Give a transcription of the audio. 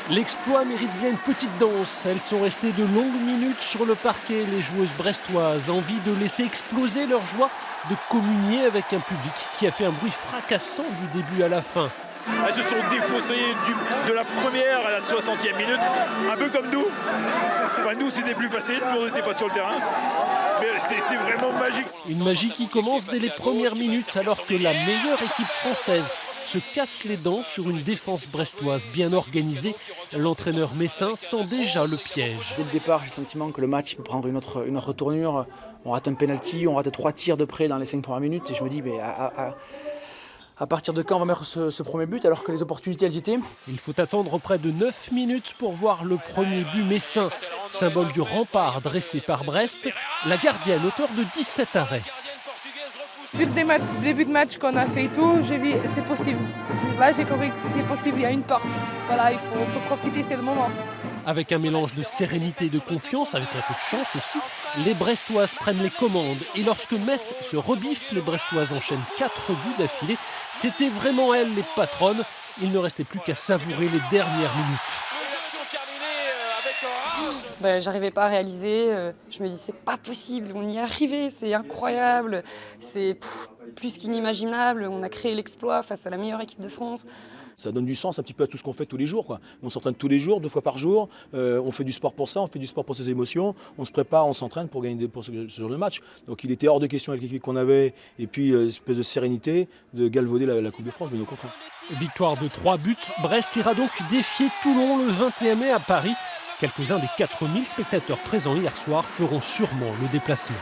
L'exploit mérite bien une petite danse. Elles sont restées de longues minutes sur le parquet, les joueuses brestoises, envie de laisser exploser leur joie, de communier avec un public qui a fait un bruit fracassant du début à la fin. Elles se sont défaussées de la première à la 60e minute, un peu comme nous. Enfin, nous, c'était plus facile, nous, on n'était pas sur le terrain. Mais c'est vraiment magique. Une magie qui commence dès les premières minutes, alors que la meilleure équipe française se casse les dents sur une défense brestoise bien organisée. L'entraîneur messin sent déjà le piège. Dès le départ, j'ai le sentiment que le match peut prendre une autre tournure. On rate un penalty, on rate 3 tirs de près dans les 5 premières minutes. Et je me dis, mais à partir de quand on va mettre ce premier but alors que les opportunités elles y étaient? Il faut attendre près de 9 minutes pour voir le premier but messin. Symbole du rempart dressé par Brest, la gardienne auteure de 17 arrêts. Vu le début de match qu'on a fait et tout, j'ai vu c'est possible. Là j'ai compris que c'est possible, il y a une porte. Voilà, il faut profiter, c'est le moment. Avec un mélange de sérénité et de confiance, avec un peu de chance aussi, les Brestoises prennent les commandes. Et lorsque Metz se rebiffe, les Brestoises enchaînent 4 buts d'affilée. C'était vraiment elles les patronnes. Il ne restait plus qu'à savourer les dernières minutes. J'arrivais pas à réaliser, je me dis c'est pas possible, on y est arrivé, c'est incroyable, c'est plus qu'inimaginable, on a créé l'exploit face à la meilleure équipe de France. Ça donne du sens un petit peu à tout ce qu'on fait tous les jours, quoi. On s'entraîne tous les jours, 2 fois par jour, on fait du sport pour ça, on fait du sport pour ses émotions, on se prépare, on s'entraîne pour gagner pour ce genre de match. Donc il était hors de question avec l'équipe qu'on avait et puis une espèce de sérénité de galvauder la Coupe de France, mais au contraire. Victoire de 3 buts, Brest ira donc défier Toulon le 21 mai à Paris. Quelques-uns des 4000 spectateurs présents hier soir feront sûrement le déplacement.